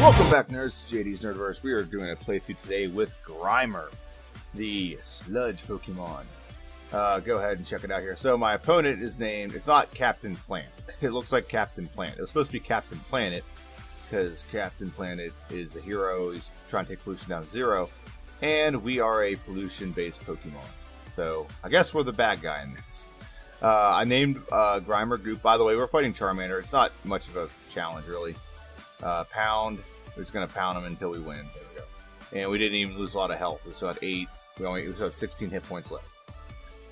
Welcome back, nerds, to JD's Nerdverse. We are doing a playthrough today with Grimer, the sludge Pokemon. Go ahead and check it out here. So my opponent is named, it's not Captain Plant. It looks like Captain Plant. It was supposed to be Captain Planet, because Captain Planet is a hero. He's trying to take pollution down to 0. And we are a pollution-based Pokemon. So I guess we're the bad guy in this. I named Grimer Goop. By the way, we're fighting Charmander. It's not much of a challenge, really. Pound. We're just going to pound him until we win. There we go. And we didn't even lose a lot of health. We still had 8. We still had 16 hit points left.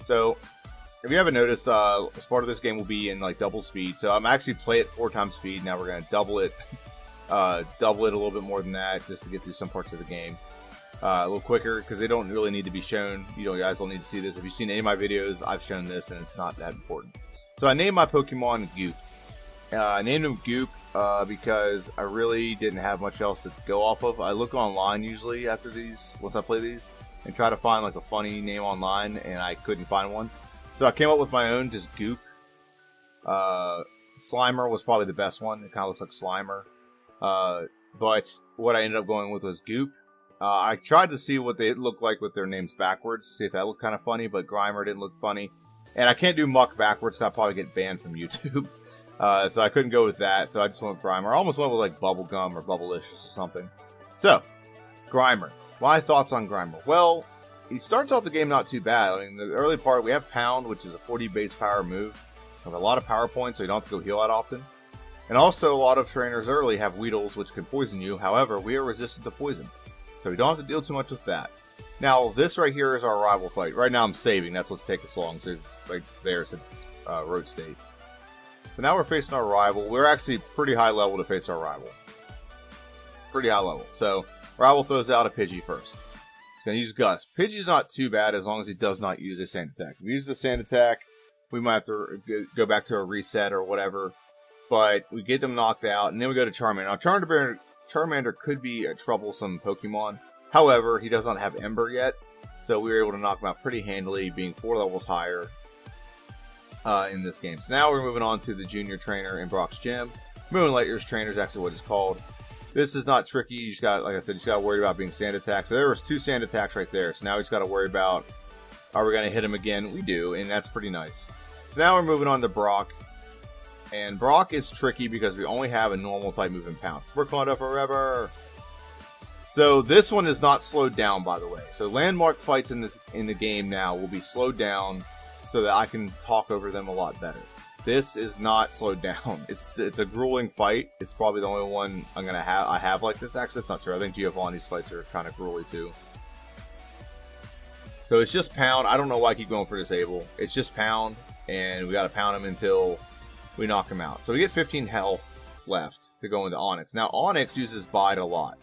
So, if you haven't noticed, as part of this game will be in like double speed. So I'm actually play it 4 times speed. Now we're going to double it. Double it a little bit more than that just to get through some parts of the game. A little quicker because they don't really need to be shown. You guys don't need to see this. If you've seen any of my videos, I've shown this and it's not that important. So I named my Pokemon Goop. I named him Goop because I really didn't have much else to go off of. I look online usually after these, once I play these, and try to find like a funny name online, and I couldn't find one. So I came up with my own, just Goop. Slimer was probably the best one. It kind of looks like Slimer. But what I ended up going with was Goop. I tried to see what they look like with their names backwards, see if that looked kind of funny, but Grimer didn't look funny. And I can't do Muck backwards, because I'll probably get banned from YouTube. So I couldn't go with that, so I just went with Grimer. I almost went with like Bubblegum or Bubblicious or something. So, Grimer. My thoughts on Grimer. Well, he starts off the game not too bad. I mean, the early part, we have Pound, which is a 40 base power move, with a lot of power points, so you don't have to go heal that often. And also, a lot of trainers early have Weedles, which can poison you. However, we are resistant to poison, so we don't have to deal too much with that. Now, this right here is our rival fight. Right now, I'm saving. That's what's taking so long. So, right there, it's road state. So now we're facing our rival. We're actually pretty high level to face our rival. Pretty high level. So, rival throws out a Pidgey first. He's going to use Gust. Pidgey's not too bad as long as he does not use a Sand Attack. If he uses a Sand Attack, we might have to go back to a reset or whatever. But we get them knocked out, and then we go to Charmander. Now, Charmander could be a troublesome Pokemon. However, he does not have Ember yet. So we were able to knock him out pretty handily, being 4 levels higher. In this game. So now we're moving on to the junior trainer in Brock's gym. Moonlight Year's trainer is actually what it's called. This is not tricky. You just got, like I said, you just got to worry about being sand attacked. So there was 2 sand attacks right there. So now we just got to worry about, are we going to hit him again? We do, and that's pretty nice. So now we're moving on to Brock. And Brock is tricky because we only have a normal type move in Pound. We're caught up forever. So this one is not slowed down, by the way. So landmark fights in the game now will be slowed down, so that I can talk over them a lot better. This is not slowed down. It's a grueling fight. It's probably the only one I have like this. Actually, that's not true. I think Giovanni's fights are kind of gruely too. So it's just Pound. I don't know why I keep going for Disable. It's just Pound, and we got to pound him until we knock him out. So we get 15 health left to go into Onix. Now Onix uses Bide a lot.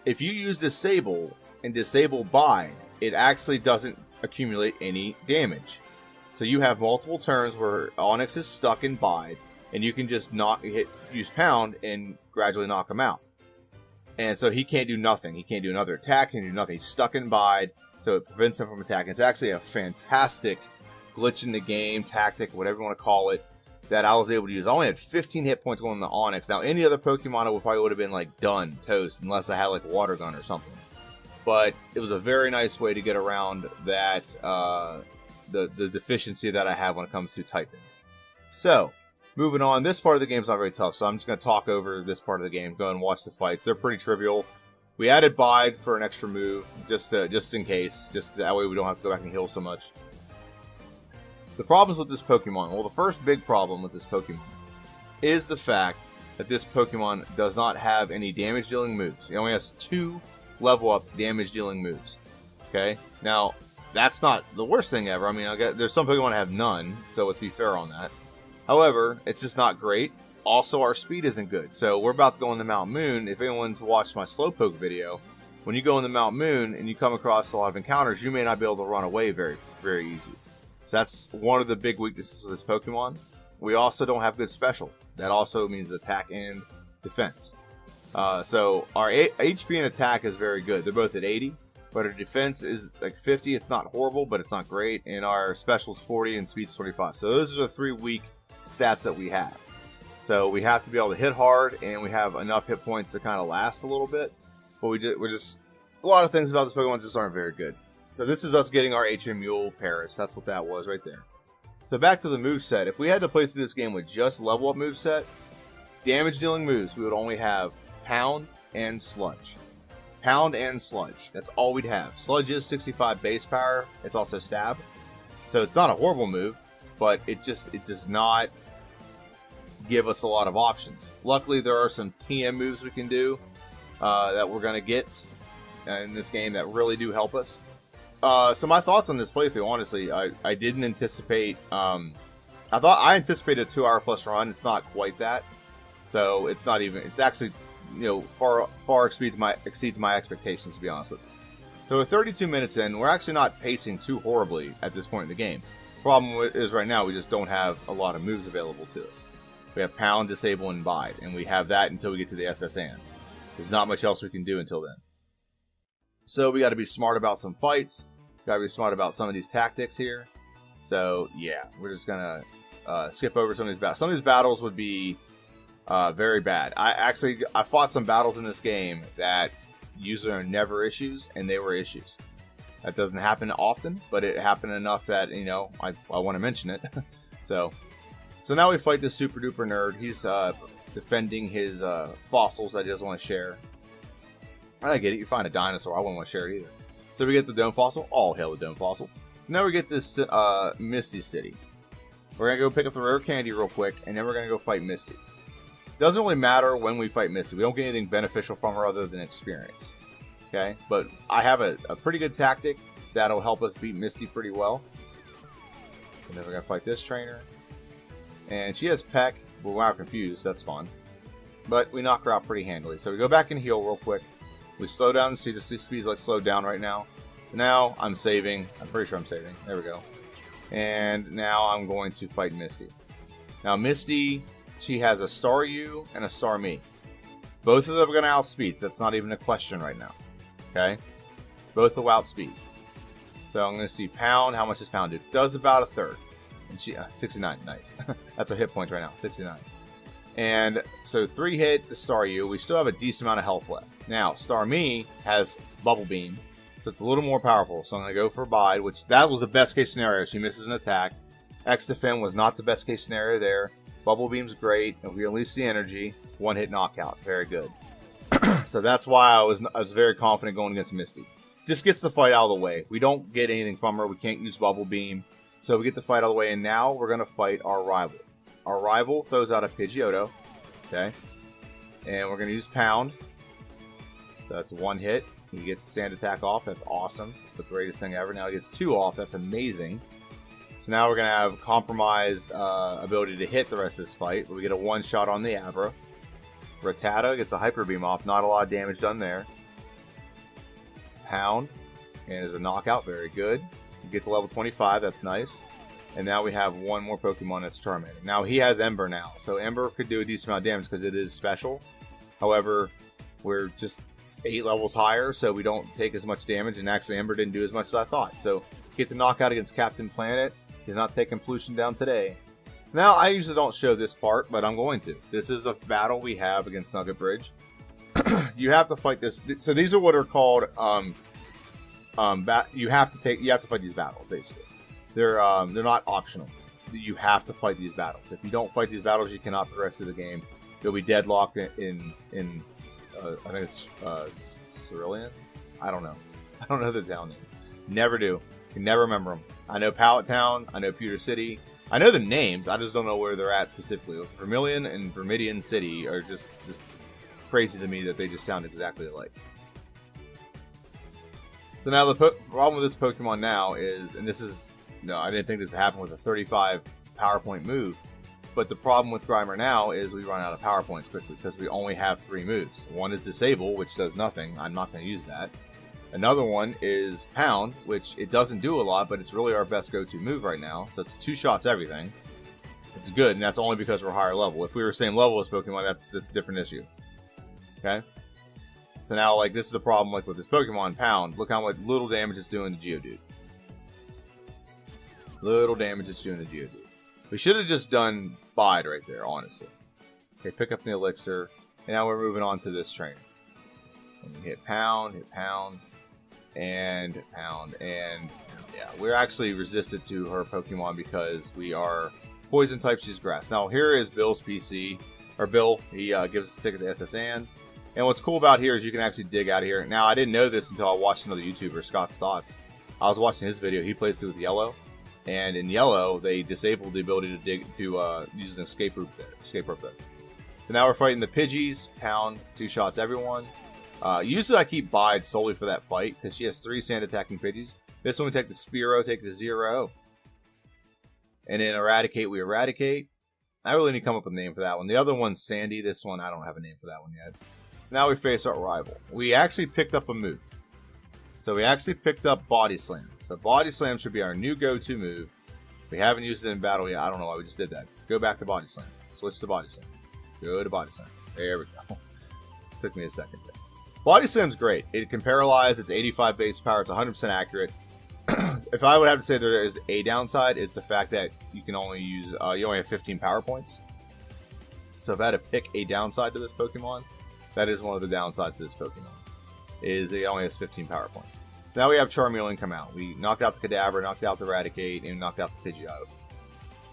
If you use Disable and disable Bide, it actually doesn't accumulate any damage. So you have multiple turns where Onix is stuck in Bide, and you can just use Pound and gradually knock him out. And so he can't do nothing. He can't do another attack. He can't do nothing. He's stuck in Bide, so it prevents him from attacking. It's actually a fantastic glitch in the game, tactic, whatever you want to call it, that I was able to use. I only had 15 hit points going on the Onix. Now, any other Pokemon, I probably would have been like done, toast, unless I had like Water Gun or something. But it was a very nice way to get around that, the deficiency that I have when it comes to typing. So, moving on. This part of the game is not very tough, so I'm just going to talk over this part of the game. Go and watch the fights. They're pretty trivial. We added Bide for an extra move, just in case. Just that way we don't have to go back and heal so much. The problems with this Pokemon. Well, the first big problem with this Pokemon is the fact that this Pokemon does not have any damage-dealing moves. It only has 2 level-up damage-dealing moves. Okay? Now, that's not the worst thing ever. I mean, there's some Pokemon that have none, so let's be fair on that. However, it's just not great. Also, our speed isn't good. So, we're about to go in the Mount Moon. If anyone's watched my Slowpoke video, when you go in the Mount Moon and you come across a lot of encounters, you may not be able to run away very, very easy. So, that's one of the big weaknesses of this Pokemon. We also don't have good special. That also means attack and defense. So, our HP and attack is very good. They're both at 80. But our defense is like 50. It's not horrible, but it's not great. And our special's 40 and speed's 25. So those are the 3 weak stats that we have. So we have to be able to hit hard, and we have enough hit points to kind of last a little bit. But we're just a lot of things about this Pokemon just aren't very good. So this is us getting our HM Mule Paris. That's what that was right there. So back to the moveset. If we had to play through this game with just level up moveset, damage dealing moves, we would only have Pound and Sludge. Pound and Sludge. That's all we'd have. Sludge is 65 base power. It's also stab. So it's not a horrible move, but it does not give us a lot of options. Luckily, there are some TM moves we can do that we're going to get in this game that really do help us. So my thoughts on this playthrough, honestly, I didn't anticipate... I anticipated a 2-hour plus run. It's not quite that. So it's not even... It's actually, you know, far exceeds my expectations, to be honest with you. So with 32 minutes in, we're actually not pacing too horribly at this point in the game. Problem is right now we just don't have a lot of moves available to us. We have Pound, Disable, and Bide, and we have that until we get to the SSN. There's not much else we can do until then. So we got to be smart about some fights. Got to be smart about some of these tactics here. So yeah, we're just gonna skip over some of these battles. Some of these battles would be very bad. I fought some battles in this game that usually are never issues, and they were issues. That doesn't happen often, but it happened enough that, you know, I want to mention it. So now we fight this super duper nerd. He's defending his fossils that he doesn't want to share. I get it. You find a dinosaur, I wouldn't want to share it either. So we get the Dome Fossil. All hail the Dome Fossil. So now we get this Misty City. We're going to go pick up the rare candy real quick, and then we're going to go fight Misty. Doesn't really matter when we fight Misty. We don't get anything beneficial from her other than experience. Okay? But I have a pretty good tactic that'll help us beat Misty pretty well. So now we're going to fight this trainer. And she has Peck, but we're not confused. That's fun. But we knock her out pretty handily. So we go back and heal real quick. We slow down and see the speed's like slowed down right now. So now I'm saving. I'm pretty sure I'm saving. There we go. And now I'm going to fight Misty. Now Misty, she has a Staryu and a Starmie. Both of them are going to outspeed. So that's not even a question right now. Okay? Both will outspeed. So I'm going to see Pound. How much does Pound do? Does about a third. And she 69. Nice. That's a hit point right now. 69. And so 3 hit the Staryu. We still have a decent amount of health left. Now, Starmie has Bubble Beam, so it's a little more powerful. So I'm going to go for Bide, which that was the best case scenario. She misses an attack. X-Defend was not the best case scenario there. Bubble Beam's great. And we release the energy. 1-hit knockout. Very good. So that's why I was very confident going against Misty. Just gets the fight out of the way. We don't get anything from her. We can't use Bubble Beam. So we get the fight out of the way, and now we're going to fight our rival. Our rival throws out a Pidgeotto. Okay. And we're going to use Pound. So that's 1 hit. He gets a sand attack off. That's awesome. It's the greatest thing ever. Now he gets 2 off. That's amazing. So now we're going to have compromised ability to hit the rest of this fight. But we get a 1-shot on the Abra. Rattata gets a Hyper Beam off. Not a lot of damage done there. Pound. And is a knockout. Very good. We get to level 25. That's nice. And now we have one more Pokemon that's Charmander. Now he has Ember now. So Ember could do a decent amount of damage because it is special. However, we're just 8 levels higher, so we don't take as much damage. And actually, Ember didn't do as much as I thought. So get the knockout against Captain Planet. He's not taking pollution down today. So now I usually don't show this part, but I'm going to. This is the battle we have against Nugget Bridge. You have to fight this. So these are what are called you have to fight these battles basically. They're not optional. You have to fight these battles. If you don't fight these battles, you cannot progress through the game. You'll be deadlocked in I think it's Cerulean. I don't know. I don't know the town name. Never do. You can never remember them. I know Pallet Town. I know Pewter City. I know the names. I just don't know where they're at specifically. Vermilion and Vermidian City are just crazy to me that they just sound exactly alike. So now the problem with this Pokemon now is, and this is, no, I didn't think this would happen with a 35 PowerPoint move, but the problem with Grimer now is we run out of PowerPoints quickly because we only have 3 moves. One is Disable, which does nothing. I'm not going to use that. Another one is Pound, which it doesn't do a lot, but it's really our best go-to move right now. So it's 2 shots everything. It's good, and that's only because we're higher level. If we were same level as Pokemon, that's a different issue. Okay? So now, like, this is the problem, like, with this Pokemon, Pound. Look how much little damage it's doing to Geodude. Little damage it's doing to Geodude. We should have just done Bide right there, honestly. Okay, pick up the elixir. And now we're moving on to this trainer. And we hit pound, and yeah, we're actually resistant to her Pokemon because we are poison type. She's grass. Now here is Bill's PC, or Bill. He gives us a ticket to SSN. And what's cool about here is you can actually dig out of here. Now I didn't know this until I watched another YouTuber, Scott's Thoughts. I was watching his video. He plays it with yellow, and in yellow they disabled the ability to dig to use an escape rope there. So now we're fighting the Pidgeys. Pound, 2 shots everyone. Usually I keep Bide solely for that fight because she has 3 sand attacking Pidgeys. This one we take the Spearow, take the 0. And then Eradicate, we Eradicate. I really need to come up with a name for that one. The other one's Sandy. This one, I don't have a name for that one yet. So now we face our rival. We actually picked up a move. So we actually picked up Body Slam. So Body Slam should be our new go-to move. We haven't used it in battle yet. I don't know why we just did that. Go back to Body Slam. Switch to Body Slam. Go to Body Slam. There we go. Took me a second there. Body Slam's great. It can paralyze. It's 85 base power. It's 100% accurate. If I would have to say there is a downside, it's the fact that you can only use, you only have 15 power points. So if I had to pick a downside to this Pokemon, that is one of the downsides to this Pokemon, is it only has 15 power points. So now we have Charmeleon come out. We knocked out the Kadabra, knocked out the Eradicate, and knocked out the Pidgeotto.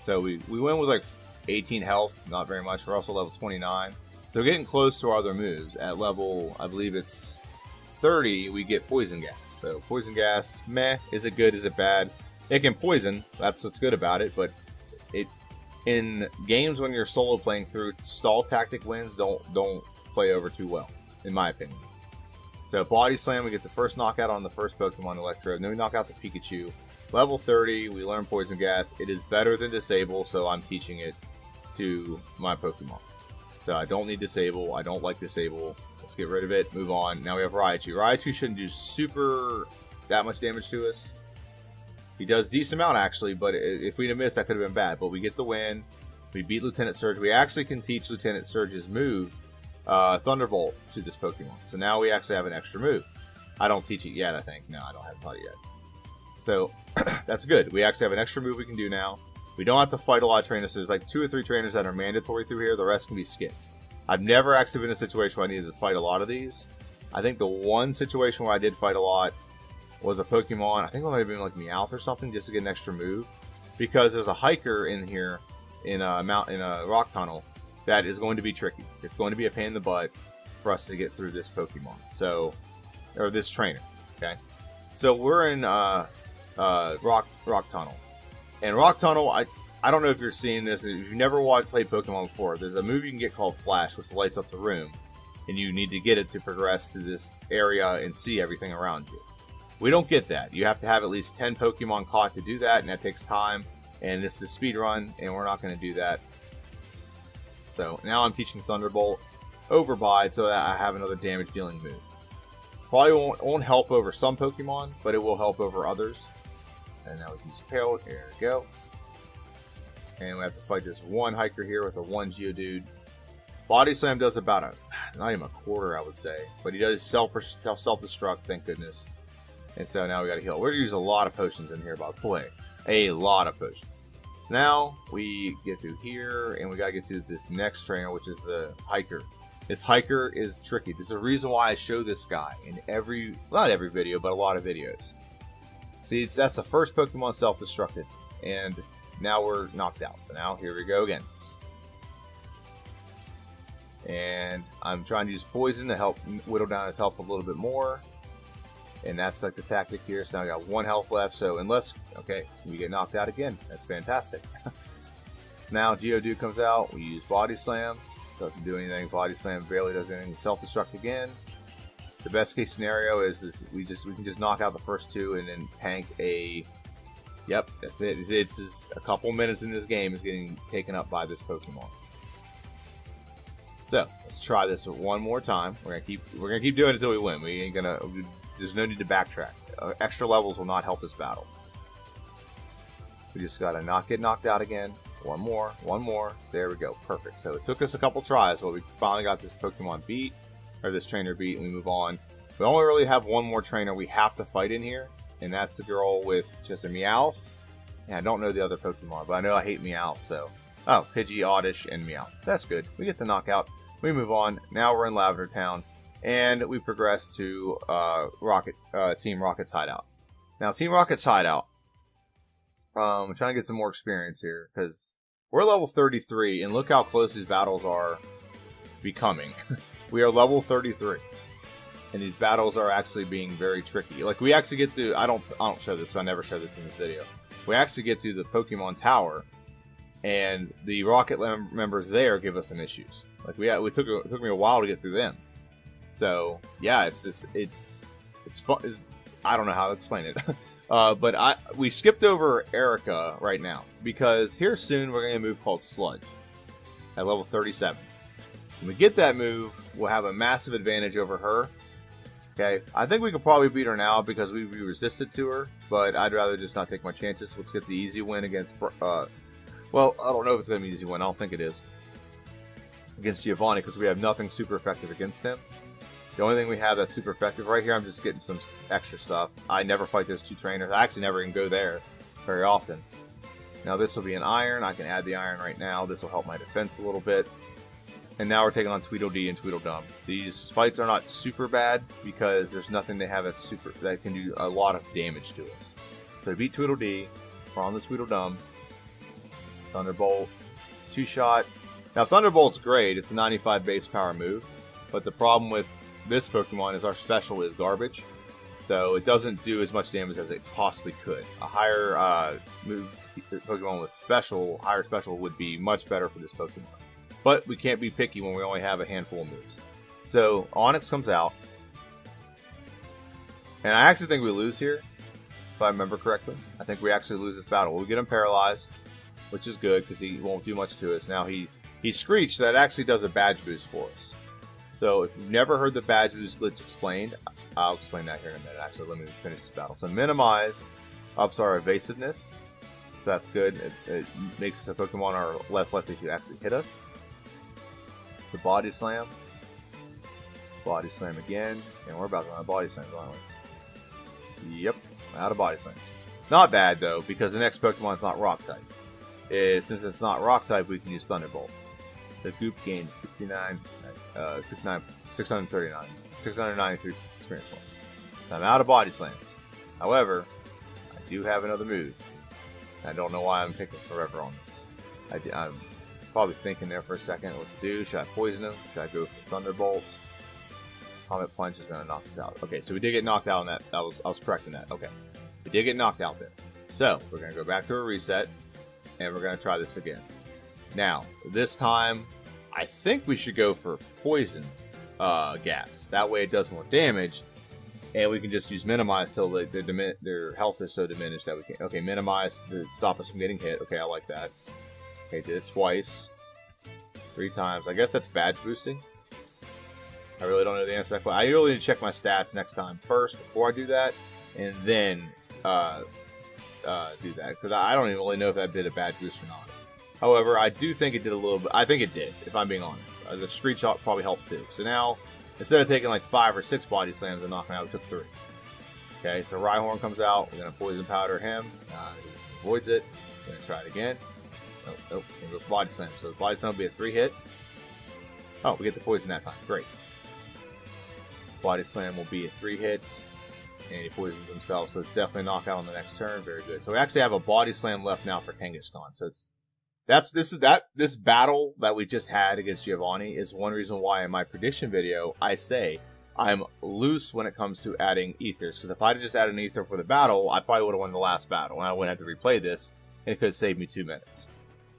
So we went with like 18 health, not very much. We're also level 29. So we're getting close to our other moves. At level, I believe it's 30, we get Poison Gas. So Poison Gas, meh. Is it good? Is it bad? It can poison. That's what's good about it. But it, in games when you're solo playing through, stall tactic wins don't play over too well, in my opinion. So Body Slam, we get the first knockout on the first Pokemon, Electro. Then we knock out the Pikachu. Level 30, we learn Poison Gas. It is better than Disable, so I'm teaching it to my Pokemon. So I don't need Disable. I don't like Disable. Let's get rid of it. Move on. Now we have Raichu. Raichu shouldn't do that much damage to us. He does decent amount, actually, but if we'd have missed, that could have been bad. But we get the win. We beat Lieutenant Surge. We actually can teach Lieutenant Surge's move, Thunderbolt, to this Pokemon. So now we actually have an extra move. I don't teach it yet, I think. No, I don't have taught it yet. So that's good. We actually have an extra move we can do now. We don't have to fight a lot of trainers. So there's like 2 or 3 trainers that are mandatory through here. The rest can be skipped. I've never actually been in a situation where I needed to fight a lot of these. I think the one situation where I did fight a lot was a Pokemon. I think it might have been like Meowth or something, just to get an extra move. Because there's a hiker in here in a rock tunnel that is going to be tricky. It's going to be a pain in the butt for us to get through this Pokemon. So, or this trainer. Okay. So we're in rock tunnel. And rock tunnel, I don't know if you're seeing this. If you've never played Pokemon before, there's a move you can get called Flash, which lights up the room. And you need to get it to progress to this area and see everything around you. We don't get that. You have to have at least 10 Pokemon caught to do that, and that takes time. And it's the speed run, and we're not going to do that. So now I'm teaching Thunderbolt over Bide so that I have another damage dealing move. Probably won't help over some Pokemon, but it will help over others. And now we can use Parrot. There we go. And we have to fight this one hiker here with a 1 Geodude. Body Slam does about not even a quarter, I would say. But he does self-destruct, thank goodness. And so now we got to heal. We're going to use a lot of potions in here, by the way. A lot of potions. So now we get through here, and we got to get to this next trainer, which is the hiker. This hiker is tricky. There's a reason why I show this guy in not every video, but a lot of videos. See, that's the first Pokemon self-destructed. And now we're knocked out. So now, here we go again. And I'm trying to use poison to help whittle down his health a little bit more. And that's like the tactic here. So now I got 1 health left. So unless, okay, we get knocked out again. That's fantastic. So now Geodude comes out. We use Body Slam. Doesn't do anything. Body Slam barely does anything. Self-destruct again. The best case scenario is we can just knock out the first 2 and then tank a. Yep, that's it. It's just a couple minutes in this game is getting taken up by this Pokemon. So let's try this one more time. We're gonna keep doing it until we win. We ain't gonna. There's no need to backtrack. Extra levels will not help this battle. We just gotta not get knocked out again. One more. There we go. Perfect. So it took us a couple tries, but we finally got this Pokemon beat, or this trainer beat, and we move on. We only really have one more trainer we have to fight in here, and that's the girl with just a Meowth. And I don't know the other Pokemon, but I know I hate Meowth, so Oh, Pidgey, Oddish, and Meow. That's good. We get the knockout. We move on. Now we're in Lavender Town, and we progress to Team Rocket's hideout. Now, Team Rocket's hideout. I'm trying to get some more experience here, because we're level 33, and look how close these battles are becoming. We are level 33. And these battles are actually being very tricky. Like, we actually get to... I don't show this, so I never show this in this video. We actually get to the Pokemon Tower, and the Rocket members there give us some issues. Like, it took me a while to get through them. So, yeah, it's just... It's fun. I don't know how to explain it. But we skipped over Erica right now, because here soon we're going to get a move called Sludge at level 37. When we get that move, we'll have a massive advantage over her. Okay, I think we could probably beat her now because we resisted to her, but I'd rather just not take my chances. Let's get the easy win against, well, I don't know if it's going to be an easy win. I don't think it is. Against Giovanni, because we have nothing super effective against him. The only thing we have that's super effective right here, I'm just getting some extra stuff. I never fight those two trainers. I actually never even go there very often. Now this will be an Iron. I can add the Iron right now. This will help my defense a little bit. And now we're taking on Tweedledee and Tweedledum. These fights are not super bad because there's nothing they have that can do a lot of damage to us. So to beat Tweedledee, we're on the Tweedledum. Thunderbolt. It's a 2-shot. Now Thunderbolt's great. It's a 95 base power move. But the problem with this Pokemon is our special is garbage. So it doesn't do as much damage as it possibly could. A higher move Pokemon with higher special would be much better for this Pokemon. But we can't be picky when we only have a handful of moves. So, Onix comes out. And I actually think we lose here, if I remember correctly. I think we actually lose this battle. We get him paralyzed, which is good, because he won't do much to us. Now, he Screeched. That actually does a badge boost for us. So, if you've never heard the badge boost glitch explained, I'll explain that here in a minute. Actually, let me finish this battle. So, Minimize ups our evasiveness. So, that's good. It makes us a Pokemon are less likely to actually hit us. So Body Slam. Body Slam again. And we're about to run a Body Slam, aren't we? Yep. Out of Body Slam. Not bad, though, because the next Pokemon is not Rock type. Since it's not Rock type, we can use Thunderbolt. So Goop gains 69, 639, 693 experience points. So I'm out of Body Slams. However, I do have another move. I don't know why I'm taking forever on this. I'm probably thinking there for a second what to do. Should I poison him? Should I go for Thunderbolts? Comet Punch is going to knock us out. Okay, so we did get knocked out on that. I was correct in that. Okay. We did get knocked out there. So, we're going to go back to a reset, and we're going to try this again. Now, this time, I think we should go for Poison Gas. That way it does more damage, and we can just use Minimize till their health is so diminished that we can... Okay, Minimize to stop us from getting hit. Okay, I like that. Okay, did it twice. 3 times. I guess that's badge boosting. I really don't know the answer to that question. I really need to check my stats next time first before I do that, and then do that. Because I don't even really know if that did a badge boost or not. However, I do think it did a little bit. I think it did, if I'm being honest. The Screech probably helped too. So now, instead of taking like 5 or 6 Body Slams and knocking out, we took 3. Okay, so Rhyhorn comes out. We're going to Poison Powder him. He avoids it. We're going to try it again. Nope. We'll go Body Slam. So the Body Slam will be a 3-hit. Oh, we get the poison that time. Great. Body Slam will be a 3-hit. And he poisons himself. So it's definitely a knockout on the next turn. Very good. So we actually have a Body Slam left now for Kangaskhan. So this battle that we just had against Giovanni is one reason why in my prediction video I say I'm loose when it comes to adding ethers. Because if I had just added an ether for the battle, I probably would have won the last battle. And I wouldn't have to replay this. And it could have saved me 2 minutes.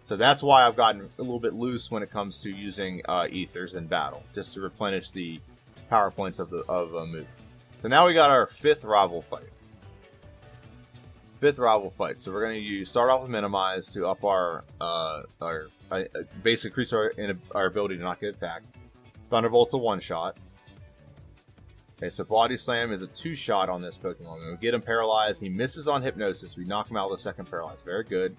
So that's why I've gotten a little bit loose when it comes to using ethers in battle, just to replenish the power points of a move. So now we got our 5th rival fight. 5th rival fight. So we're going to start off with Minimize to up our basically increase our ability to not get attacked. Thunderbolt's a 1-shot. Okay, so Body Slam is a 2-shot on this Pokemon. We'll get him paralyzed. He misses on Hypnosis. We knock him out with a 2nd paralyzed. Very good.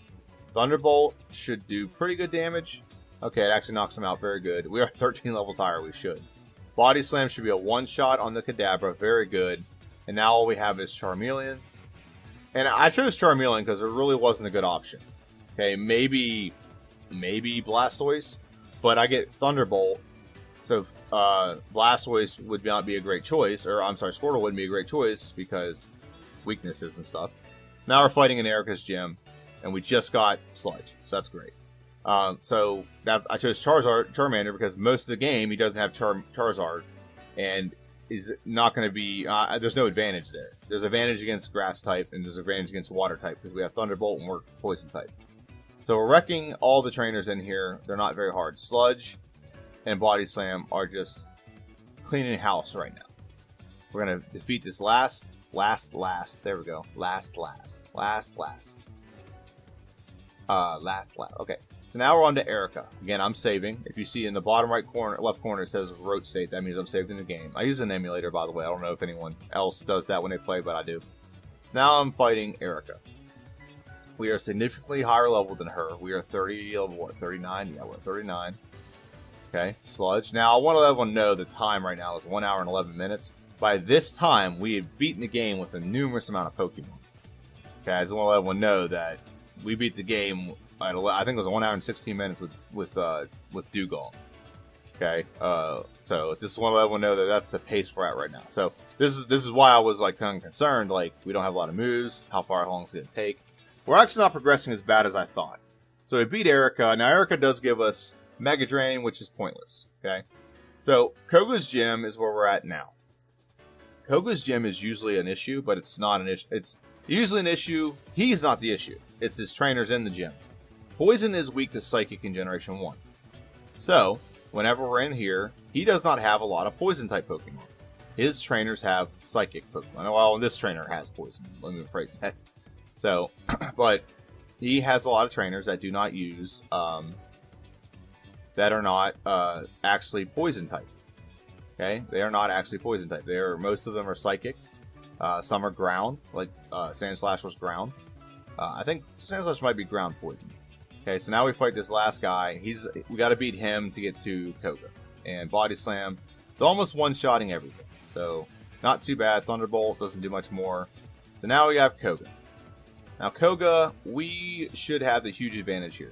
Thunderbolt should do pretty good damage. Okay, it actually knocks him out. Very good. We are 13 levels higher. We should. Body Slam should be a 1-shot on the Kadabra. Very good. And now all we have is Charmeleon. And I chose Charmeleon because it really wasn't a good option. Okay, maybe maybe Blastoise, but I get Thunderbolt, so Blastoise would not be a great choice, or I'm sorry, Squirtle wouldn't be a great choice because weaknesses and stuff. So now we're fighting in Erica's gym, and we just got Sludge, so that's great. So I chose Charmander because most of the game he doesn't have Charizard, and is not going to be. There's no advantage there. There's advantage against Grass type, and there's advantage against Water type because we have Thunderbolt and we're Poison type. So we're wrecking all the trainers in here. They're not very hard. Sludge and Body Slam are just cleaning house right now. We're gonna defeat this last. There we go. Last. Okay. So now we're on to Erica. Again, I'm saving. If you see in the bottom left corner, it says Rote State. That means I'm saved in the game. I use an emulator, by the way. I don't know if anyone else does that when they play, but I do. So now I'm fighting Erica. We are significantly higher level than her. We are 39? Yeah, we're 39. Okay, Sludge. Now, I want to let everyone know the time right now is 1 hour and 11 minutes. By this time, we had beaten the game with a numerous amount of Pokemon. Okay, I just want to let everyone know that we beat the game at, I think it was 1 hour and 16 minutes with Dugong. Okay, so just want to let everyone know that that's the pace we're at right now. So this is why I was like kind of concerned. Like, we don't have a lot of moves. How long is it going to take? We're actually not progressing as bad as I thought. So we beat Erica. Now Erica does give us Mega Drain, which is pointless. Okay, so Koga's gym is where we're at now. Koga's gym is usually an issue, but it's not an issue. It's usually an issue. He's not the issue. It's his trainers in the gym. Poison is weak to Psychic in Generation 1. So, whenever we're in here, he does not have a lot of Poison-type Pokemon. His trainers have Psychic Pokemon. Well, this trainer has Poison. Let me rephrase that. So, but he has a lot of trainers that do not use, that are not actually Poison-type. Okay? They are not actually Poison-type. Most of them are Psychic. Some are Ground, like Sandslash was Ground. I think Sandslash might be Ground Poison. Okay, so now we fight this last guy. We got to beat him to get to Koga. And Body Slam, it's almost one-shotting everything. So, not too bad. Thunderbolt doesn't do much more. So now we have Koga. Now Koga, we should have the huge advantage here.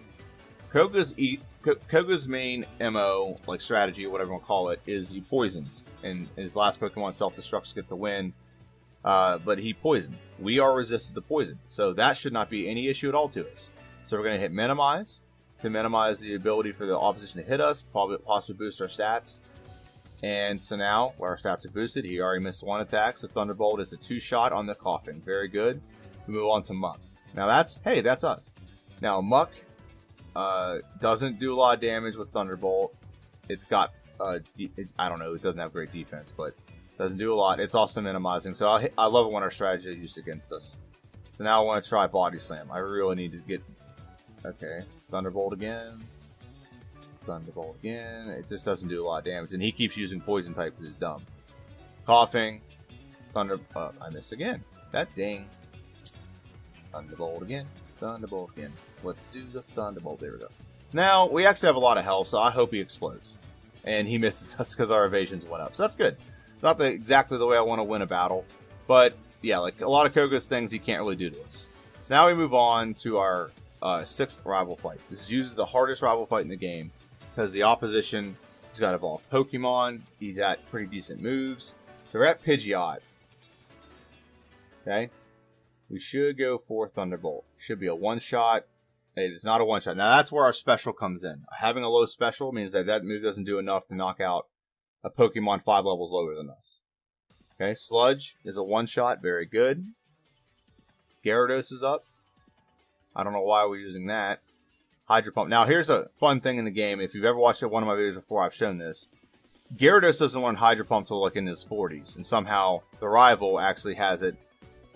Koga's main MO, like strategy, whatever you want to call it, is he poisons. And his last Pokemon self-destructs to get the win. But he poisoned. We are resistant to poison. So that should not be any issue at all to us. So we're going to hit Minimize to minimize the ability for the opposition to hit us, possibly boost our stats. And so now, where our stats are boosted, he already missed one attack, so Thunderbolt is a 2-shot on the Coughing. Very good. We move on to Muck. Now that's us. Now Muck doesn't do a lot of damage with Thunderbolt. It's got, I don't know, it doesn't have great defense, but doesn't do a lot. It's also minimizing, so I love it when our strategy is used against us. So now I want to try Body Slam. I really need to get... Okay, Thunderbolt again. Thunderbolt again. It just doesn't do a lot of damage, and he keeps using Poison type because he's dumb. Coughing. I miss again. That ding. Thunderbolt again. Thunderbolt again. Let's do the Thunderbolt. There we go. So now we actually have a lot of health, so I hope he explodes. And he misses us because our evasions went up. So that's good. It's not exactly the way I want to win a battle. But, yeah, like a lot of Koga's things he can't really do to us. So now we move on to our 6th rival fight. This is usually the hardest rival fight in the game because the opposition has got evolved Pokemon. He's got pretty decent moves. So we're at Pidgeot. Okay. We should go for Thunderbolt. Should be a one-shot. It is not a one-shot. Now that's where our special comes in. Having a low special means that move doesn't do enough to knock out a Pokemon 5 levels lower than us. Okay, Sludge is a one-shot. Very good. Gyarados is up. I don't know why we're using that. Hydro Pump. Now, here's a fun thing in the game. If you've ever watched one of my videos before, I've shown this. Gyarados doesn't want Hydro Pump till like in his 40s. And somehow the rival actually has it.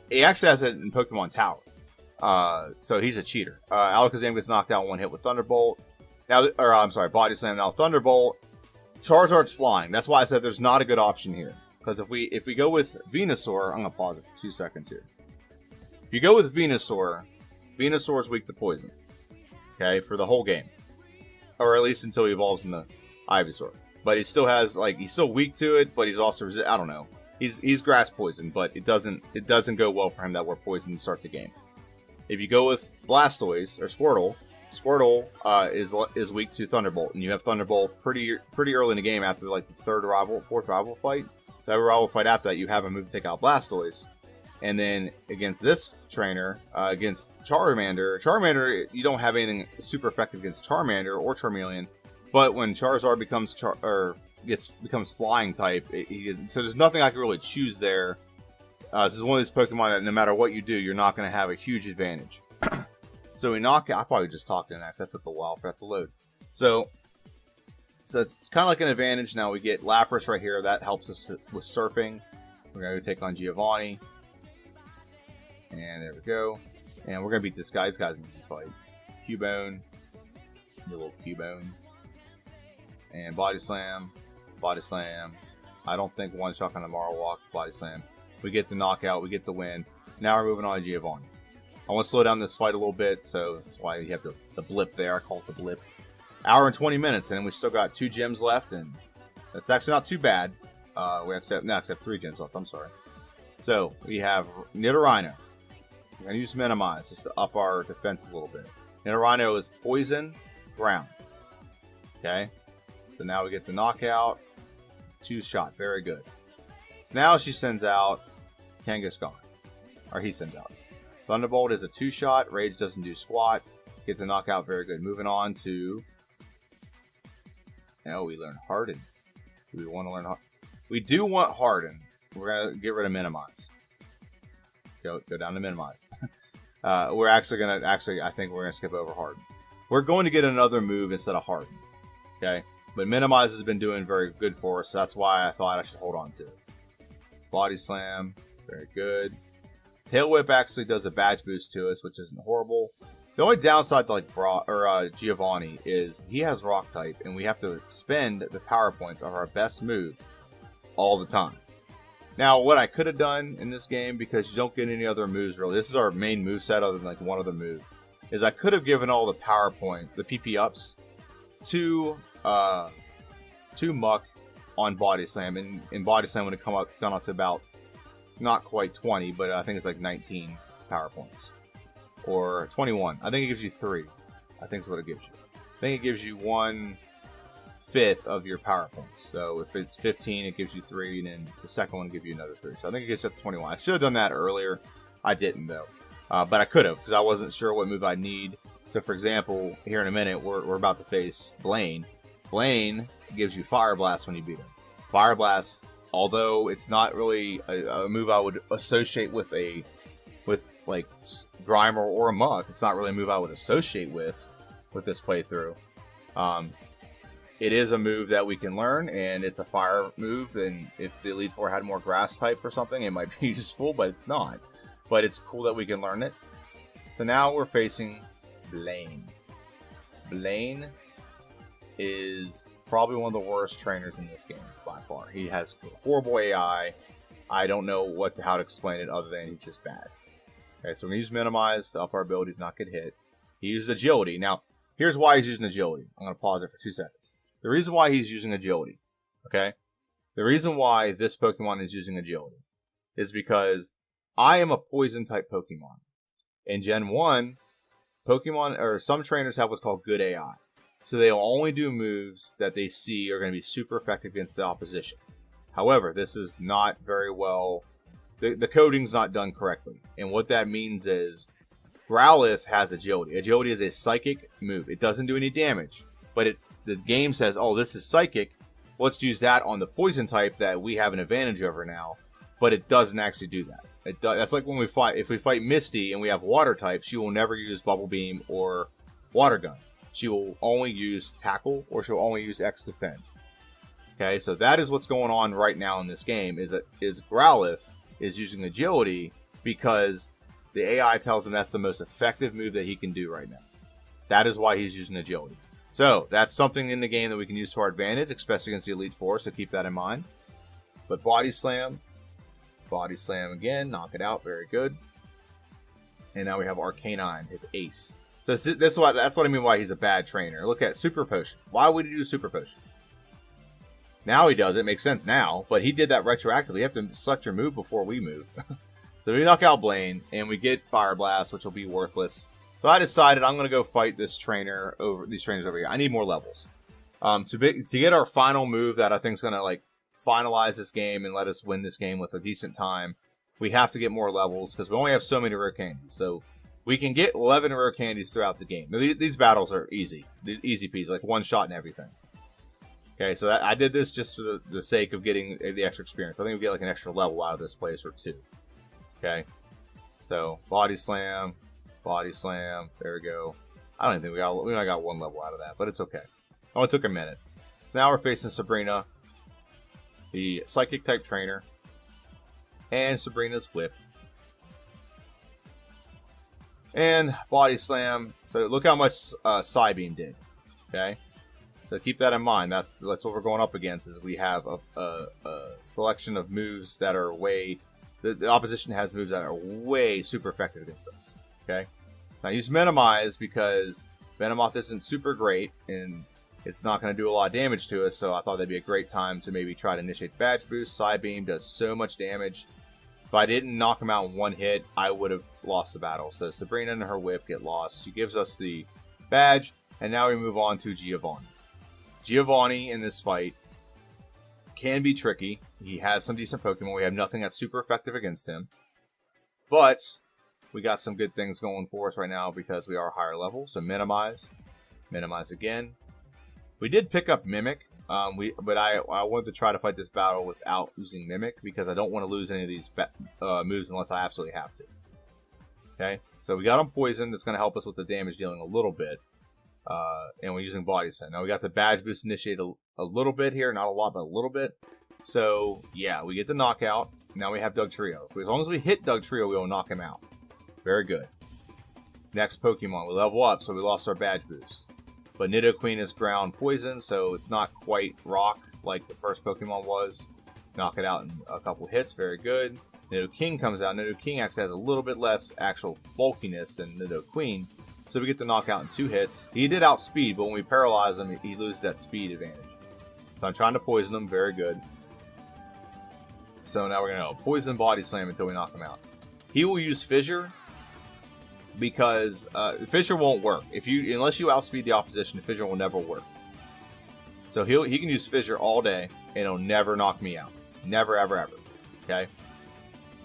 He actually has it in Pokemon Tower. So he's a cheater. Alakazam gets knocked out one hit with Thunderbolt. Now, I'm sorry, Body Slam. Now Thunderbolt. Charizard's flying. That's why I said there's not a good option here. Because if we go with Venusaur, I'm gonna pause it for 2 seconds here. If you go with Venusaur, Venusaur's weak to poison. Okay, for the whole game, or at least until he evolves into Ivysaur. But he still has he's still weak to it. But he's also I don't know. He's grass poison, but it doesn't go well for him that we're poisoned to start the game. If you go with Blastoise or Squirtle, Squirtle is weak to Thunderbolt, and you have Thunderbolt pretty early in the game after like the fourth rival fight. So every rival fight after that, you have a move to take out Blastoise. And then against this trainer, against Charmander, you don't have anything super effective against Charmander or Charmeleon. But when Charizard becomes flying type, so there's nothing I can really choose there. This is one of these Pokemon that no matter what you do, you're not going to have a huge advantage. So we knock out. I probably just talked in that. That took a while for that to load. So it's kind of like an advantage. Now we get Lapras right here. That helps us with surfing. We're going to take on Giovanni. And there we go. And we're going to beat this guy. This guy's an easy fight. Cubone. Your little Cubone. And Body Slam. Body Slam. I don't think one shot on the Marowak. Body Slam. We get the knockout. We get the win. Now we're moving on to Giovanni. I want to slow down this fight a little bit, so that's why you have the blip there. I call it the blip. Hour and 20 minutes, and we still got 2 gyms left, and that's actually not too bad. We actually have 3 gyms left. I'm sorry. So we have Nidorino. We're going to use Minimize just to up our defense a little bit. Nidorino is Poison, Ground. Okay? So now we get the knockout. 2-shot. Very good. So now she sends out Kangaskhan. Or he sends out. Thunderbolt is a 2-shot. Rage doesn't do squat. Get the knockout. Very good. Moving on to... Now we learn Harden. Do we want to learn Harden? We do want Harden. We're going to get rid of Minimize. Go down to Minimize. We're actually going to... I think we're going to skip over Harden. We're going to get another move instead of Harden. Okay? But Minimize has been doing very good for us. So that's why I thought I should hold on to it. Body Slam. Very good. Tail Whip actually does a badge boost to us, which isn't horrible. The only downside to like Giovanni is he has Rock type, and we have to spend the power points of our best move all the time. Now, what I could have done in this game, because you don't get any other moves really, this is our main move set other than like one other move, is I could have given all the power point, the PP ups, to Muck on Body Slam, and in Body Slam would have gone up to about not quite 20, but I think it's like 19 power points. Or 21. I think it gives you 3. I think is what it gives you. I think it gives you 1/5 of your power points. So if it's 15, it gives you 3, and then the second one will give you another 3. So I think it gets up to 21. I should have done that earlier. I didn't, though. But I could have, because I wasn't sure what move I'd need. So for example, here in a minute, we're about to face Blaine. Blaine gives you Fire Blast when you beat him. Fire Blast, although it's not really a move I would associate with like Grimer or a Muck, it's not really a move I would associate with this playthrough. It is a move that we can learn, and it's a fire move, and if the Elite Four had more grass type or something, it might be useful, but it's not. But it's cool that we can learn it. So now we're facing Blaine. Blaine is probably one of the worst trainers in this game by far. He has horrible AI. I don't know how to explain it other than he's just bad. Okay, so we're going to use Minimize to up our ability to not get hit. He uses Agility. Now, here's why he's using Agility. I'm going to pause it for 2 seconds. The reason why he's using Agility, okay? The reason why this Pokemon is using Agility is because I am a Poison-type Pokemon. In Gen 1, Pokemon, or some trainers have what's called good AI. So they'll only do moves that they see are going to be super effective against the opposition. However, this is not very well... The coding's not done correctly. And what that means is Growlithe has Agility. Agility is a psychic move. It doesn't do any damage. But the game says, oh, this is psychic. Let's use that on the poison type that we have an advantage over now. But it doesn't actually do that. That's like when we fight. If we fight Misty and we have water type, she will never use Bubble Beam or Water Gun. She will only use Tackle, or she'll only use X Defend. Okay, so that is what's going on right now in this game, is Growlithe is using Agility because the AI tells him that's the most effective move that he can do right now. That is why he's using Agility. So, that's something in the game that we can use to our advantage, especially against the Elite Four, so keep that in mind. But Body Slam again, knock it out, very good. And now we have Arcanine, his ace. So that's what I mean why he's a bad trainer. Look at Super Potion. Why would he do Super Potion? Now he does. It makes sense now, but he did that retroactively. You have to select your move before we move. So we knock out Blaine, and we get Fire Blast, which will be worthless. So I decided I'm going to go fight these trainers over here. I need more levels. To get our final move that I think is going to like finalize this game and let us win this game with a decent time, we have to get more levels because we only have so many rare candies. So we can get 11 rare candies throughout the game. Now, these battles are easy peasy, like one shot and everything. Okay, so I did this just for the sake of getting the extra experience. I think we get like an extra level out of this place or 2. Okay, so body slam. There we go. I don't even think we only got 1 level out of that, but it's okay. Only took a minute. So now we're facing Sabrina, the psychic type trainer, and Sabrina's whip. And body slam. So look how much Psybeam did. Okay. So keep that in mind. That's what we're going up against. Is we have a selection of moves that are way. The opposition has moves that are way super effective against us. Okay. Now use minimize because Venomoth isn't super great and it's not going to do a lot of damage to us. So I thought that'd be a great time to maybe try to initiate badge boost. Psybeam does so much damage. If I didn't knock him out in 1 hit, I would have lost the battle. So Sabrina and her whip get lost. She gives us the badge, and now we move on to Giovanni. Giovanni in this fight can be tricky. He has some decent Pokemon. We have nothing that's super effective against him. But we got some good things going for us right now because we are higher level. So minimize. Minimize again. We did pick up Mimic. But I wanted to try to fight this battle without using Mimic because I don't want to lose any of these moves unless I absolutely have to. Okay, so we got him Poison. That's going to help us with the damage dealing a little bit. And we're using Body Slam. Now we got the Badge Boost initiate a little bit here. Not a lot, but a little bit. So, yeah, we get the knockout. Now we have Dugtrio. As long as we hit Dugtrio, we will knock him out. Very good. Next Pokemon. We level up, so we lost our Badge Boost. But Nidoqueen is ground poison, so it's not quite rock like the first Pokemon was. Knock it out in a couple hits, very good. Nidoking comes out. Nidoking actually has a little bit less actual bulkiness than Nidoqueen, so we get the knockout in 2 hits. He did outspeed, but when we paralyze him, he loses that speed advantage. So I'm trying to poison him, very good. So now we're going to poison Body Slam until we knock him out. He will use Fissure, because Fissure won't work unless you outspeed the opposition. Fissure will never work. So he can use Fissure all day and it'll never knock me out. Never, ever, ever. Okay.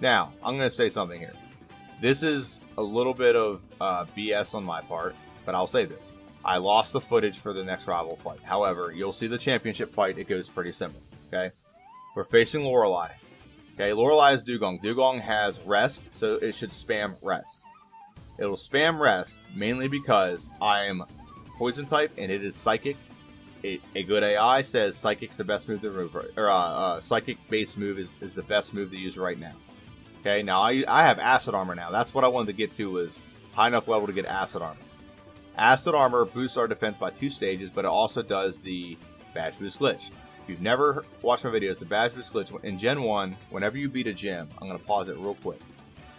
Now I'm gonna say something here. This is a little bit of BS on my part, but I'll say this: I lost the footage for the next rival fight. However, you'll see the championship fight. It goes pretty simple. Okay. We're facing Lorelei. Okay. Lorelei is Dugong. Dugong has Rest, so it should spam Rest. It'll spam Rest, mainly because I'm Poison type and it is Psychic. A good AI says Psychic's the best move to move, or Psychic base move is the best move to use right now. Okay, now I have Acid Armor now. That's what I wanted to get to, was high enough level to get Acid Armor. Acid Armor boosts our defense by 2 stages, but it also does the Badge Boost glitch. If you've never watched my videos, the Badge Boost glitch, in Gen 1, whenever you beat a gym, I'm going to pause it real quick.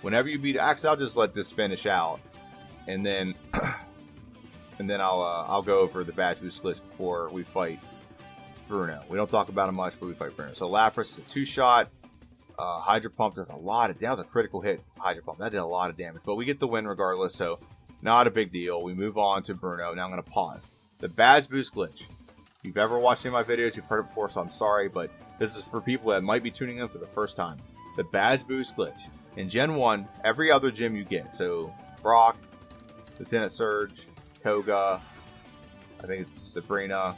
Whenever you beat, actually, I'll just let this finish out, and then I'll go over the Badge Boost glitch before we fight Bruno. We don't talk about it much, but we fight Bruno. So Lapras, a 2-shot. Hydro Pump does a lot of damage. That was a critical hit. Hydro Pump, that did a lot of damage, but we get the win regardless. So not a big deal. We move on to Bruno. Now I'm going to pause. The Badge Boost glitch. If you've ever watched any of my videos, you've heard it before, so I'm sorry, but this is for people that might be tuning in for the first time. The Badge Boost glitch. In Gen 1, every other gym you get, so Brock, Lieutenant Surge, Koga, I think it's Sabrina,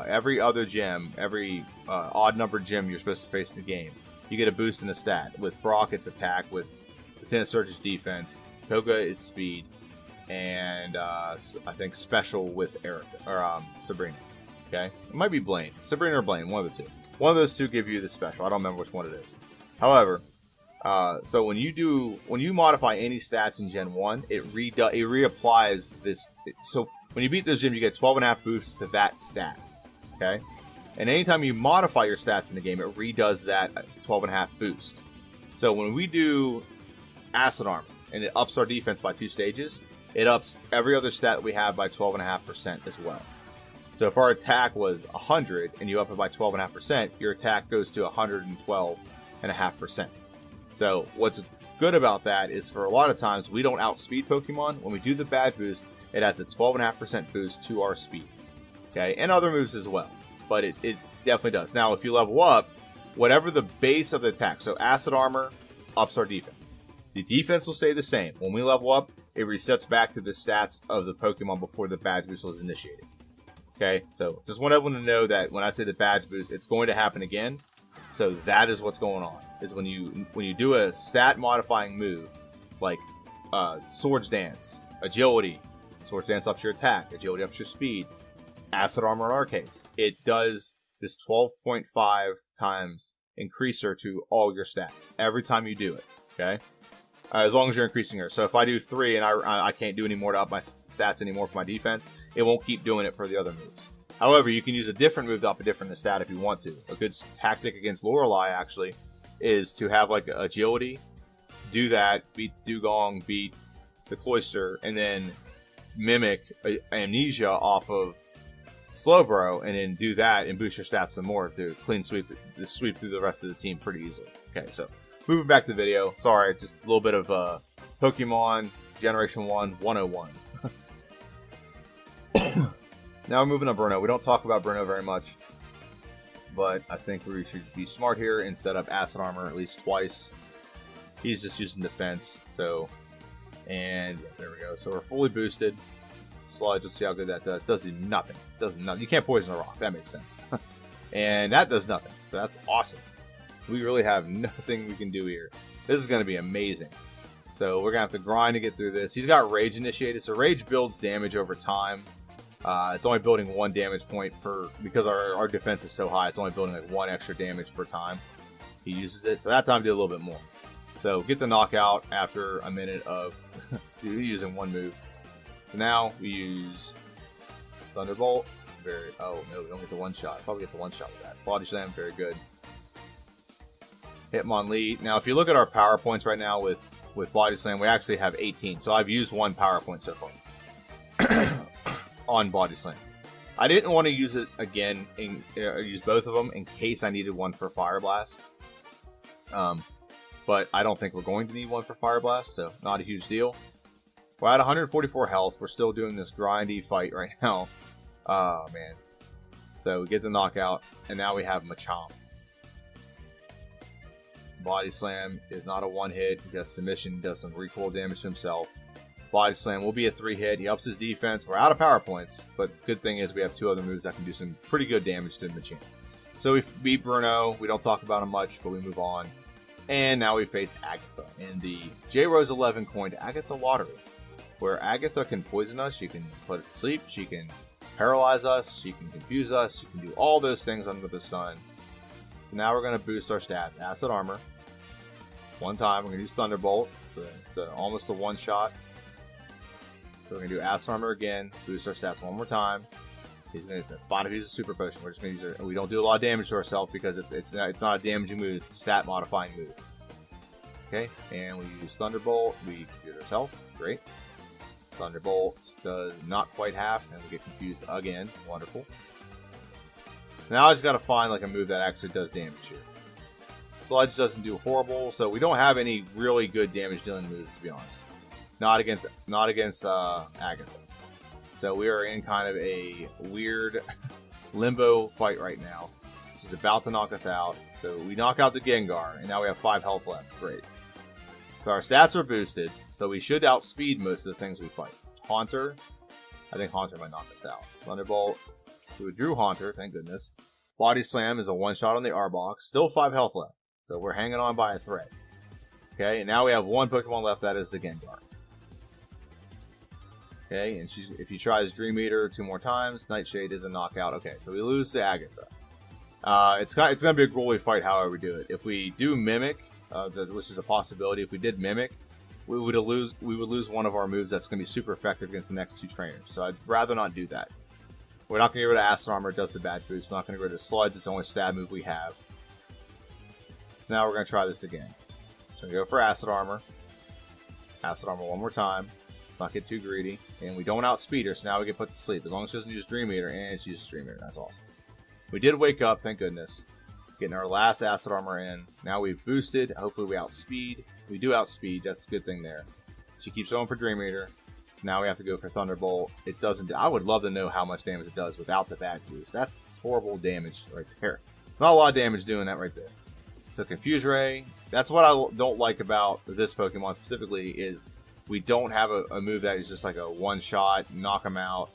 every other gym, every odd-numbered gym you're supposed to face in the game, you get a boost in a stat. With Brock, it's attack. With Lieutenant Surge's defense. Koga, it's speed. And I think special with Erica, or Sabrina. Okay? It might be Blaine. Sabrina or Blaine, one of the two. One of those two give you the special. I don't remember which one it is. However, so when you modify any stats in Gen 1, it reapplies this. So when you beat this gym, you get 12.5 boosts to that stat. Okay? And anytime you modify your stats in the game, it redoes that 12.5 boost. So when we do Acid Armor, and it ups our defense by 2 stages, it ups every other stat we have by 12.5% as well. So if our attack was 100 and you up it by 12.5%, your attack goes to 112.5%. So what's good about that is for a lot of times we don't outspeed Pokemon. When we do the badge boost, it adds a 12.5% boost to our speed. Okay, and other moves as well, but it definitely does. Now, if you level up, whatever the base of the attack, so Acid Armor ups our defense. The defense will stay the same. When we level up, it resets back to the stats of the Pokemon before the badge boost was initiated. Okay, so just want everyone to know that when I say the badge boost, it's going to happen again. So that is what's going on. Is when you do a stat modifying move, like Swords Dance, Agility. Swords Dance ups your attack, Agility ups your speed. Acid Armor in our case, it does this 12.5 times increaser to all your stats every time you do it. Okay, as long as you're increasing her. So if I do 3 and I can't do any more to up my stats anymore for my defense, it won't keep doing it for the other moves. However, you can use a different move to up a different stat if you want to. A good tactic against Lorelei actually is to have like Agility, do that, beat Dugong, beat the Cloyster, and then mimic Amnesia off of Slowbro, and then do that and boost your stats some more to clean sweep through the rest of the team pretty easily. Okay, so moving back to the video. Sorry, just a little bit of Pokemon Generation 1 101. Now we're moving on Bruno. We don't talk about Bruno very much, but I think we should be smart here and set up Acid Armor at least twice. He's just using defense, so, and there we go. So we're fully boosted. Sludge, let's see how good that does. Does nothing. Does nothing. You can't poison a rock. That makes sense. And that does nothing. So that's awesome. We really have nothing we can do here. This is going to be amazing. So we're going to have to grind to get through this. He's got Rage initiated. So Rage builds damage over time. It's only building 1 damage point per, because our defense is so high, it's only building like 1 extra damage per time he uses it. So that time did a little bit more. So get the knockout after a minute of using 1 move. So now we use Thunderbolt. Oh no, we don't get the 1-shot. Probably get the 1-shot with that. Body Slam, very good. Hitmonlee. Now, if you look at our power points right now with Body Slam, we actually have 18. So I've used 1 power point so far on Body Slam. I didn't want to use it again, use both of them in case I needed 1 for Fire Blast. But I don't think we're going to need 1 for Fire Blast, so not a huge deal. We're at 144 health. We're still doing this grindy fight right now. Oh, man. So we get the knockout, and now we have Machamp. Body Slam is not a 1-hit. He does submission, he does some recoil damage to himself. Body Slam will be a 3-hit. He ups his defense. We're out of power points, but the good thing is we have 2 other moves that can do some pretty good damage to Machamp. So we beat Bruno. We don't talk about him much, but we move on. And now we face Agatha in the J-Rose 11 coined Agatha Lottery, where Agatha can poison us, she can put us to sleep, she can paralyze us, she can confuse us, she can do all those things under the sun. So now we're going to boost our stats. Acid Armor. 1 time, we're going to use Thunderbolt. So it's almost a 1-shot. So we're going to do Acid Armor again, boost our stats 1 more time. That's fine if he uses a Super Potion. We're just going to use it. We don't do a lot of damage to ourselves because it's not a damaging move, it's a stat modifying move. Okay, and we use Thunderbolt, we confuse ourselves. Great. Thunderbolt does not quite half, and we get confused again. Wonderful. Now I just got to find like a move that actually does damage here. Sludge doesn't do horrible, so we don't have any really good damage dealing moves, to be honest. Not against Agatha. So we are in kind of a weird limbo fight right now. She's about to knock us out. So we knock out the Gengar, and now we have 5 health left. Great. So our stats are boosted, so we should outspeed most of the things we fight. Haunter. I think Haunter might knock us out. Thunderbolt. We withdrew Haunter, thank goodness. Body Slam is a 1-shot on the R-Box. Still 5 health left. So we're hanging on by a thread. Okay, and now we have 1 Pokemon left, that is the Gengar. Okay, and if he tries Dream Eater 2 more times, Nightshade is a knockout. Okay, so we lose to Agatha. It's going to be a Growlithe fight however we do it. If we do Mimic, which is a possibility, if we did Mimic, we would lose 1 of our moves that's going to be super effective against the next 2 trainers. So I'd rather not do that. We're not going to get rid of Acid Armor, it does the badge boost. We're not going to get rid of Sludge, it's the only stab move we have. So now we're going to try this again. So we go for Acid Armor. Acid Armor 1 more time. Let's not get too greedy. And we don't outspeed her, so now we get put to sleep. As long as she doesn't use Dream Eater, and she uses Dream Eater. That's awesome. We did wake up, thank goodness. Getting our last Acid Armor in. Now we've boosted. Hopefully we outspeed. We do outspeed. That's a good thing there. She keeps going for Dream Eater. So now we have to go for Thunderbolt. It doesn't... I would love to know how much damage it does without the badge boost. That's horrible damage right there. Not a lot of damage doing that right there. So Confuse Ray. That's what I don't like about this Pokemon specifically is we don't have a move that is just like a one-shot, knock them out.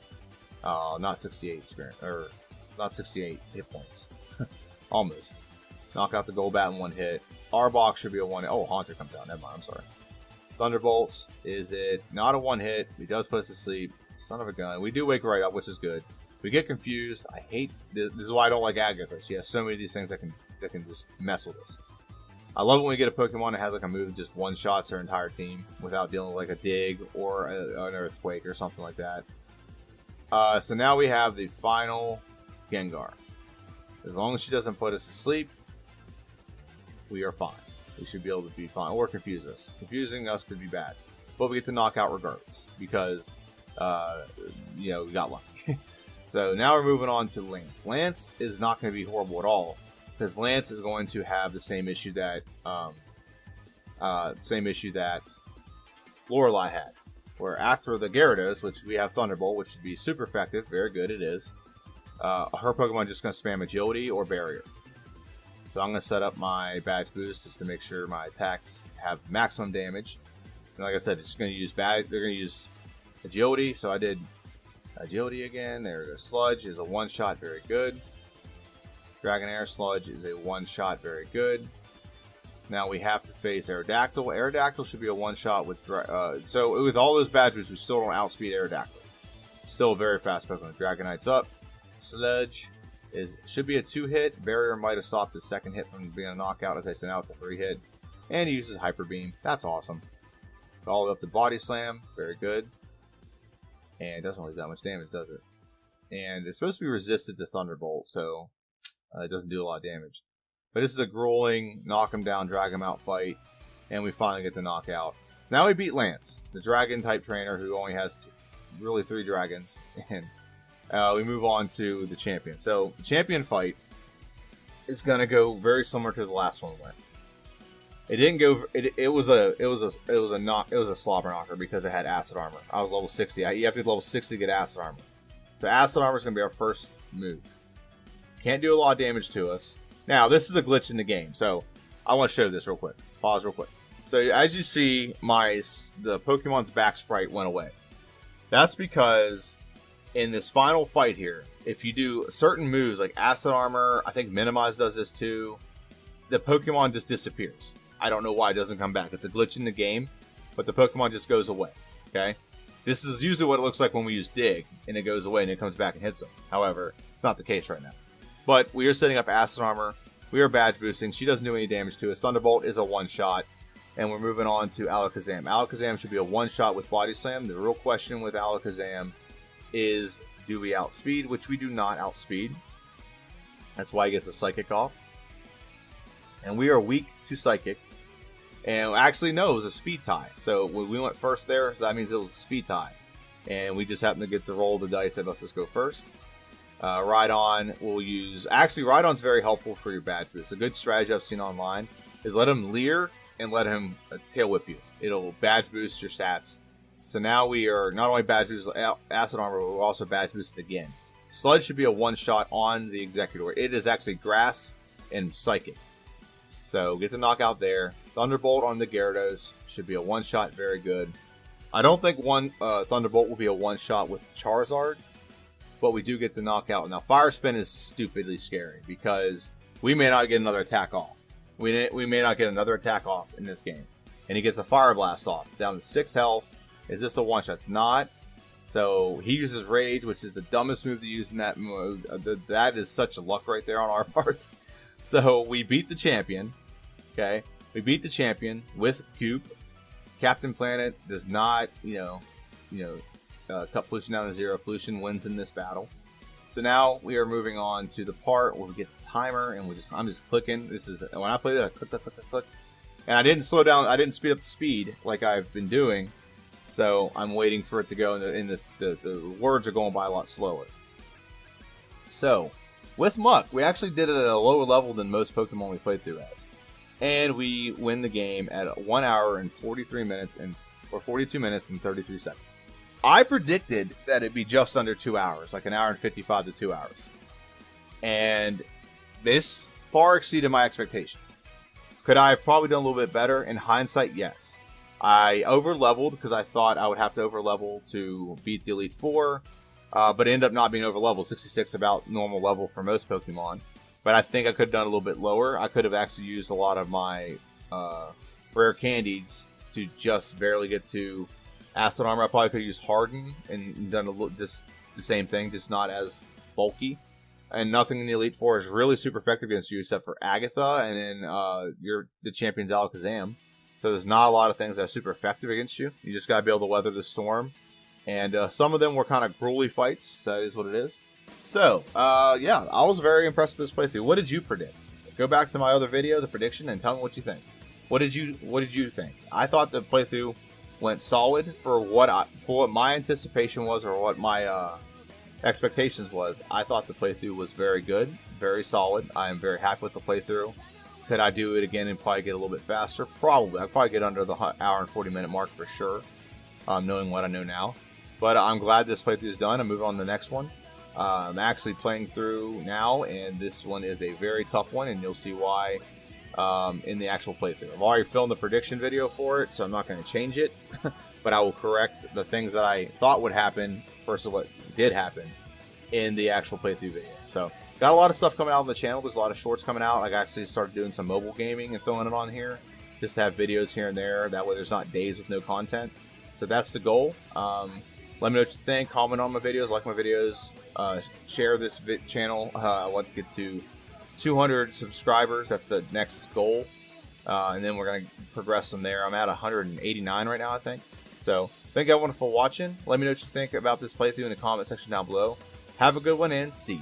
Not 68 experience, or not 68 hit points. Almost. Knock out the Golbat in one hit. Arbok should be a one hit. Oh, Haunter comes down. Never mind, I'm sorry. Thunderbolt, is it not a one hit? He does put us to sleep. Son of a gun. We do wake right up, which is good. We get confused. I hate this. This is why I don't like Agatha. She has so many of these things that can just mess with us. I love when we get a Pokemon that has like a move that just one-shots her entire team without dealing with like a dig or an Earthquake or something like that. So now we have the final Gengar. As long as she doesn't put us to sleep, we are fine. We should be able to be fine. Or confuse us. Confusing us could be bad. But we get to knock out regardless. Because, you know, we got lucky. So now we're moving on to Lance. Lance is not going to be horrible at all. Because Lance is going to have the same issue that Lorelei had. Where after the Gyarados, which we have Thunderbolt, which should be super effective. Very good, it is. Her Pokemon just going to spam Agility or Barrier. So I'm going to set up my badge boost just to make sure my attacks have maximum damage. And like I said, it's going to use they're going to use Agility. So I did Agility again. There it is. Sludge is a one-shot, very good. Dragonair Sludge is a one-shot, very good. Now we have to face Aerodactyl. Aerodactyl should be a one-shot with... so with all those badge boosts, we still don't outspeed Aerodactyl. Still a very fast Pokemon. Dragonite's up. Sludge should be a 2-hit. Barrier might have stopped the second hit from being a knockout. Okay, so now it's a 3-hit. And he uses Hyper Beam. That's awesome. All the way up to Body Slam. Very good. And it doesn't really do that much damage, does it? And it's supposed to be resisted to Thunderbolt, so it doesn't do a lot of damage. But this is a grueling, knock him down, drag him out fight. And we finally get the knockout. So now we beat Lance, the Dragon-type trainer who only has really 3 dragons. And we move on to the champion. So the champion fight is gonna go very similar to the last one we went. It didn't go. It was a slobber knocker because it had acid armor. I was level 60. You have to get level 60 to get acid armor. So acid armor is gonna be our first move. Can't do a lot of damage to us. Now this is a glitch in the game, so I want to show this real quick. Pause real quick. So as you see, the Pokemon's back sprite went away. That's because in this final fight here, if you do certain moves like Acid Armor, I think Minimize does this too, the Pokemon just disappears. I don't know why it doesn't come back. It's a glitch in the game, but the Pokemon just goes away, okay? This is usually what it looks like when we use Dig, and it goes away and it comes back and hits them. However, it's not the case right now. But we are setting up Acid Armor. We are badge boosting. She doesn't do any damage to us. Thunderbolt is a one-shot. And we're moving on to Alakazam. Alakazam should be a one-shot with Body Slam. The real question with Alakazam is, do we outspeed? Which we do not outspeed. That's why he gets a Psychic off. And we are weak to Psychic. And actually, no, it was a speed tie. So we went first there, so that means it was a speed tie. And we just happened to get to roll the dice that lets us go first. Rhydon we'll use... Actually, Rhydon's very helpful for your badge boost. A good strategy I've seen online is let him leer and let him tail whip you. It'll badge boost your stats. So now we are not only badge boosted Acid Armor, but we're also badge boosted again. Sludge should be a one-shot on the Executor. It is actually Grass and Psychic. So get the knockout there. Thunderbolt on the Gyarados should be a one-shot, very good. I don't think Thunderbolt will be a one-shot with Charizard, but we do get the knockout. Now, Fire Spin is stupidly scary because we may not get another attack off. We may not get another attack off in this game. And he gets a Fire Blast off. Down to 6 health. Is this a one-shot? It's not. So he uses Rage, which is the dumbest move to use in that mode. That is such a luck right there on our part. So we beat the champion. Okay. We beat the champion with Goop. Captain Planet does not, cut pollution down to 0. Pollution wins in this battle. So now we are moving on to the part where we get the timer, and I'm just clicking. This is when I play that, click, click, click, click, click. And I didn't slow down. I didn't speed up the speed like I've been doing. So I'm waiting for it to go. The words are going by a lot slower. So with Muck. We actually did it at a lower level than most Pokemon we played through as. And we win the game at 1 hour and 43 minutes or 42 minutes and 33 seconds. I predicted that it'd be just under 2 hours, like an hour and 55 to 2 hours. And this far exceeded my expectations. Could I have probably done a little bit better? In hindsight, yes. I over-leveled because I thought I would have to over-level to beat the Elite Four, but it ended up not being over-leveled. 66 about normal level for most Pokemon. But I think I could have done a little bit lower. I could have actually used a lot of my rare candies to just barely get to Acid Armor. I probably could have used Harden and done a little, just the same thing, just not as bulky. And nothing in the Elite Four is really super effective against you except for Agatha and then the champion's Alakazam. So there's not a lot of things that are super effective against you. You just gotta be able to weather the storm. And some of them were kind of Growlithe fights, so that is what it is. So, yeah, I was very impressed with this playthrough. What did you predict? Go back to my other video, the prediction, and tell me what you think. What did you think? I thought the playthrough went solid for what my anticipation was, or what my expectations was. I thought the playthrough was very good, very solid. I am very happy with the playthrough. Could I do it again and probably get a little bit faster? Probably. I'd probably get under the hour and 40-minute mark for sure, knowing what I know now. But I'm glad this playthrough is done. I'm moving on to the next one. I'm actually playing through now, and this one is a very tough one, and you'll see why in the actual playthrough. I've already filmed the prediction video for it, so I'm not going to change it, but I will correct the things that I thought would happen versus what did happen in the actual playthrough video. So, got a lot of stuff coming out on the channel. There's a lot of shorts coming out. I actually started doing some mobile gaming and throwing it on here, just to have videos here and there. That way there's not days with no content. So that's the goal. Let me know what you think. Comment on my videos, like my videos, share this channel. I want to get to 200 subscribers. That's the next goal. And then we're going to progress from there. I'm at 189 right now, I think. So, thank everyone for watching. Let me know what you think about this playthrough in the comment section down below. Have a good one, and see ya.